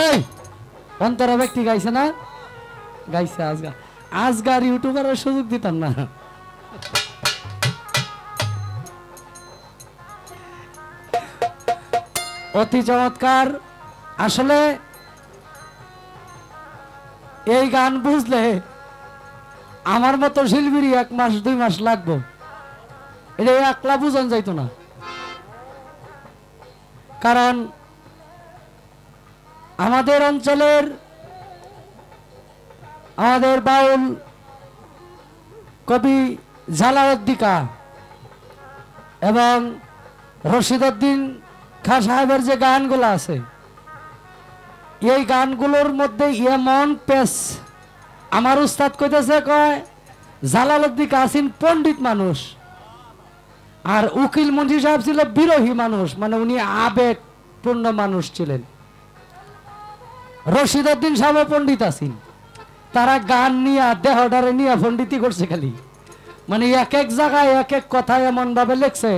এই অন্তরা ব্যক্তি গাইছে না? গাইছে আজগা। আজগার ইউটিউবারের সুযোগ দিতাম না। অতি চমৎকার। আসলে এই গান বুঝলে আমার মতো শিল্পীরই 1 মাস 2 মাস লাগবে। এটা একলা বুঝন যাইতো না, কারণ আমাদের অঞ্চলের আমাদের বাউল কবি জালালউদ্দিকা এবং রশিদউদ্দিন খাঁ সাহেবের যে গানগুলো আছে, এই গানগুলোর মধ্যে এমন পেশ, আমার উস্তাদ কইতেছে, কয় জালালউদ্দিকা আছেন পণ্ডিত মানুষ, আর উকিল মুন্সি সাহেব ছিল বিরোহী মানুষ, মানে উনি আবেগপূর্ণ মানুষ ছিলেন। রশিদউদ্দিন সাহেব পণ্ডিত আছেন, তারা গান নিয়ে দেহটারে নিয়ে পণ্ডিতি করছে খালি, মানে এক এক জায়গায় এক এক কথা এমন ভাবে লেখছে।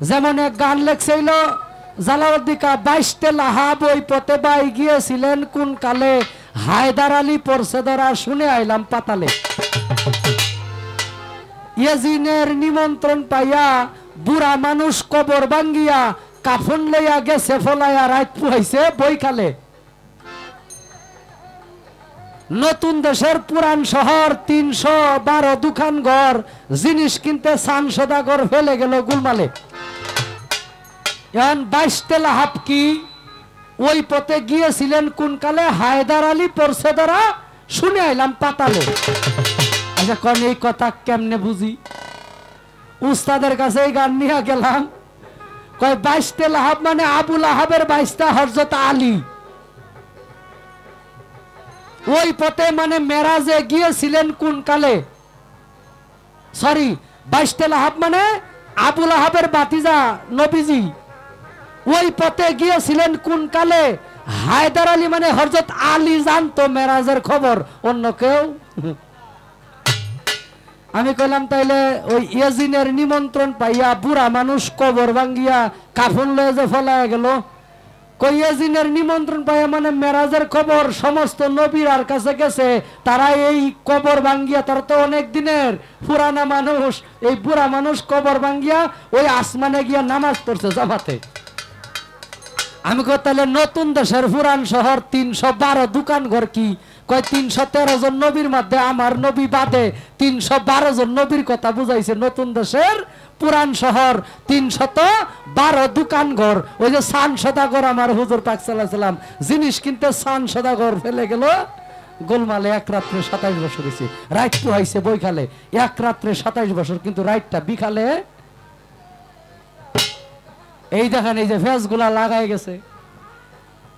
যেমন এক গান লেখছিল জালালউদ্দিকা, 22 লাহাব ওই পথে বাই গিয়েছিলেন কোন কালে, হায়দার আলী পরছে ধরা শুনে আইলাম পাতালে। ইয়াজিনের নিমন্ত্রণ পাইয়া বুড়া মানুষ কবর ভাঙ্গিয়া, কাফন লইয়া গেছে ফলাইয়া রাত পুহাইছে বইখালে। নতুন দেশের পুরান শহর 312 দোকান ঘর, জিনিস কিনতে 3 সদাগর ফেলে গেল গুলমালে। এখন 22 লাহাব কি, ওই পথে গিয়েছিলেন কোন কালে, হায়দার আলী পরছে ধরা শুনে আইলাম পাতালে। আচ্ছা কোন এই কথা কেমনে বুঝি? উস্তাদের কাছে এই গান নিয়ে গেলাম, কয় 22 লাহাব মানে আবুল আহাবের 22টা হযরত আলী, ওই পথে মানে মেরাজে গিয়েছিলেন কোন কালে। সরি, 22 লাহাব মানে আবুল আহাবের বাতিজা নবীজি, ওই পথে গিয়েছিলেন কোন কালে। হায়দার আলী মানে হযরত আলী জানতো মেরাজের খবর, অন্য কেউ। আমি কইলাম তাইলে ওই ইয়াজিনের নিমন্ত্রণ পাইয়া বুড়া মানুষ কবর ভাঙ্গিয়া কাফন লয়ে যে ফলায় গেল, কই ইয়াজিনের নিমন্ত্রণ পাইয়া মানে মেরাজের খবর সমস্ত নবীর কাছে গেছে, তারা এই কবর ভাঙ্গিয়া, তারা তো অনেক দিনের পুরানা মানুষ, এই বুড়া মানুষ কবর ভাঙ্গিয়া ওই আসমানে গিয়া নামাজ পড়ছে জামাতে। আমি কই তাহলে নতুন দেশের পুরান শহর 312 দোকান ঘর কি? কয় 313 জন নবীর মধ্যে আমার নবী বাদে 312 জন নবীর কথা বুঝাইছে। নতুন দেশের পুরান শহর 312 দোকান ঘর, ওই যে 3 সদাগর আমার হুজুর পাক সাল্লাল্লাহু আলাইহি সাল্লাম জিনিস কিনতে 3 সদাগর ফেলে গেল গোলমালে। 1 রাত্রে 27 বছর হয়েছে, রাত পুহাইছে বইখালে। 1 রাত্রে 27 বছর, কিন্তু রাতটা বিকালে। এই দেখেন এই যে ফেস গুলা লাগাই গেছে।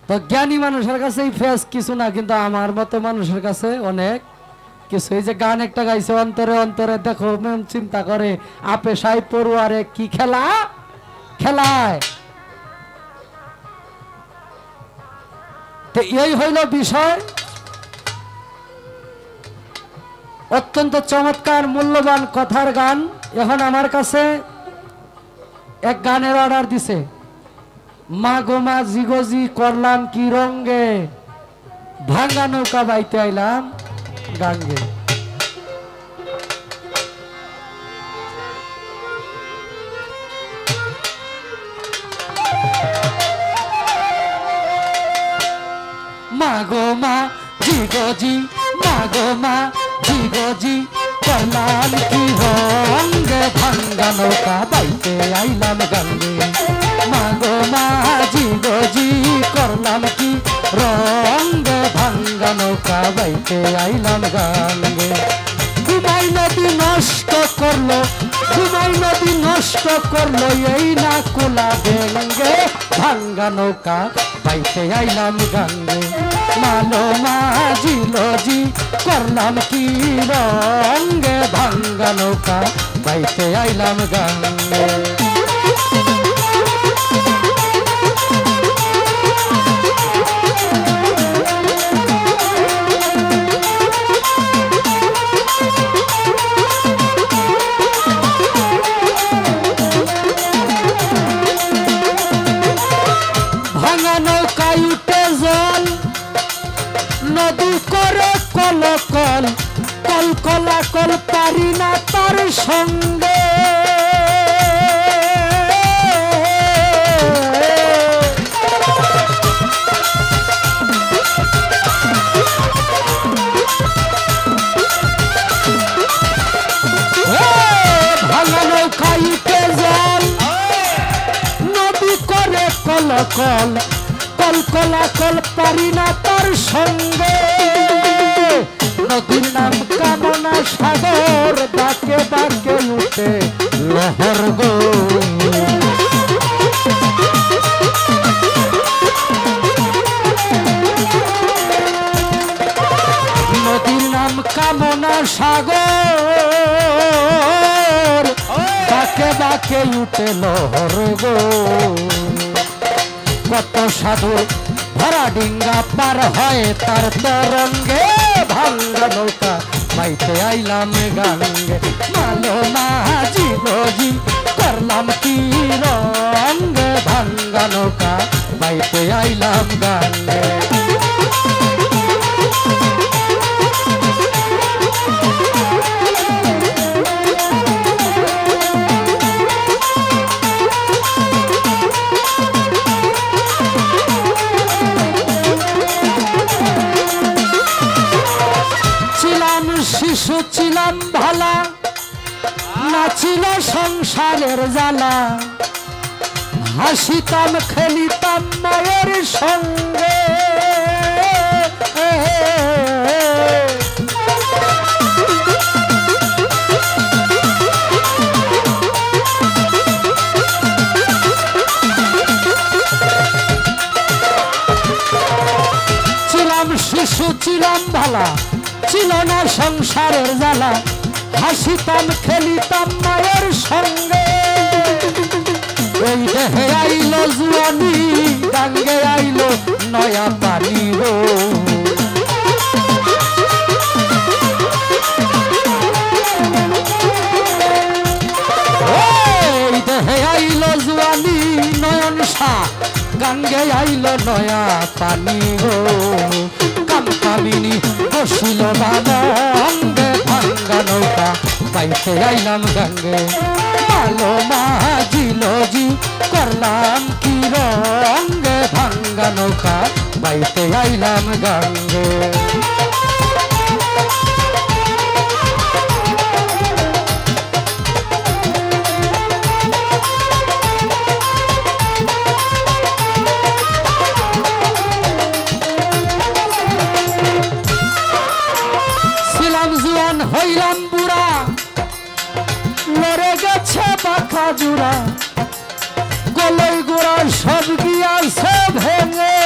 তো জ্ঞানী মানুষের কাছে এই ফেস কিছু না, কিন্তু আমার মতো মানুষের কাছে অনেক কিছু। এই যে গান একটা গাইছে, অন্তরে অন্তরে দেখো মন চিন্তা করে, আপে সাই পড়ুয়ারে কি খেলা খেলায়। তো এই হইল বিষয়। অত্যন্ত চমৎকার মূল্যবান কথার গান। এখন আমার কাছে এক গানের অর্ডার দিছে, মা গো মা জিগজি করলাম কি রঙ্গে, ভাঙ্গা নৌকা বাইতে আইলাম গাঙ্গে। মা গো মা জিগজি, মা গো মা জিগজি করলাম কি রঙ্গে, ভাঙ্গা নৌকা বাইতে আইলাম গাঙ্গে। মা গো মা জিগজি করলাম কি রঙ্গে, ভাঙ্গা নৌকা বাইতে আইলাম গাঙ্গে। ঘুমাই নদী নষ্ট করলো, ঘুমাই নদী নষ্ট করলো, এই না কোলা ভেঙ্গে, ভাঙ্গা নৌকা বাইতে আইলাম গাঙ্গে। মালো মাঝি লজি করলাম কি রঙ্গে, ভাঙ্গা নৌকা বাইতে আইলাম গাঙ্গে। ভাঙ্গা নৌকায় কল কল কলা কল পারি না তার সঙ্গে ভাঙা নৌকাইতে জল নদী করে কল কল কল কলা কল পারি না তার সঙ্গে নদীর নাম কামনা সাগর ডাকে ডাকে উঠে লহর গো নদীর নাম কামনা সাগর ডাকে ডাকে উঠে লহর গো কত সাধু ভরা ডিঙ্গা পার হয় তার তরঙ্গে ভাঙ্গা নৌকা বাইতে আইলাম গাঙ্গে মালো মাঝি নজি করলাম কি রঙ্গে ভাঙ্গা নৌকা বাইতে আইলাম গাঙ্গে শিশু ছিলাম ভালা নাছিল সংসারের জ্বালা হাসিতাম খেলিতাম মায়ের সঙ্গে ছিলাম শিশু ছিলাম ভালা ছিল না সংসারের জ্বালা হাসিতাম খেলিতাম মায়ের সঙ্গে এই দেহে আইলো জুয়ানি গাঙ্গে আইলো নয়া পানি গো এই দেহে আইলো জুয়ানি নয়ন সা গাঙ্গে আইলো নয়া পানি গো কামিনী বসিল বানঙ্গে ভাঙ্গা নৌকা বাইতে আইলাম গাঙ্গে মালো মাঝিল জি করলাম কি রঙ্গে ভাঙ্গা নৌকা বাইতে আইলাম গাঙ্গে হইলাম বুড়া লড়ে গেছে পাখা জুড়া গলই গোড়া সব গিয়াছে ভেঙে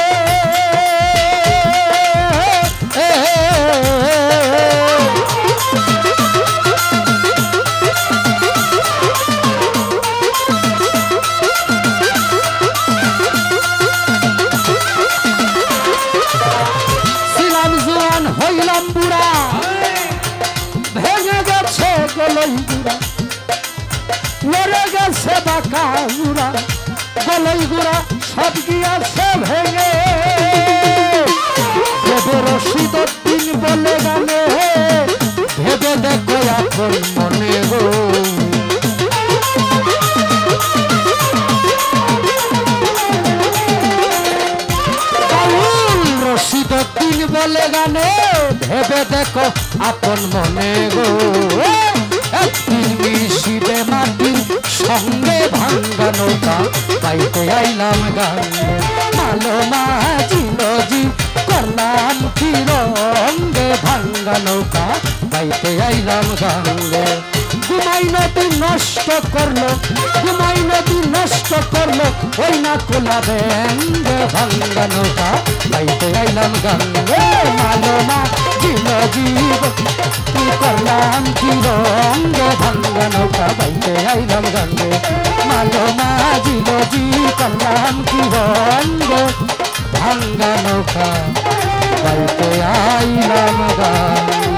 ছিলাম জোয়ান হইলাম বুড়া ভেঙে গেছে গলই গুড়া লড়ে গেছে বাঁকা গুড়া গলই গুড়া সব গিয়াছে ভেঙে রশিদ দিন বলে গানে ভেবে দেখো এখন মনে গো রশিদ দিন বলে গানে ভেবে দেখো আপন মনে গো একদিন মিশিবে মাটির সঙ্গে ভাঙ্গা নৌকা বাইতে আইলাম গাঙ্গে মালো মাঝি নজি করলাম কি রঙ্গে ভাঙ্গা নৌকা বাইতে আইলাম গাঙ্গে ঘুমাই নদী নষ্ট করলো ঘুমাই নদী নষ্ট করলো ওই না কোলা ব্যাঙ্গে ভাঙ্গা নৌকা বাইতে আইলাম গাঙ্গে মালো মাঝি নজি করলাম কি রঙ্গে ভাঙ্গা নৌকা বাইতে আইলাম গাঙ্গে মালো মাঝি নজি করলাম কি রঙ্গে ভাঙ্গা নৌকা বাইতে আইলাম গাঙ্গে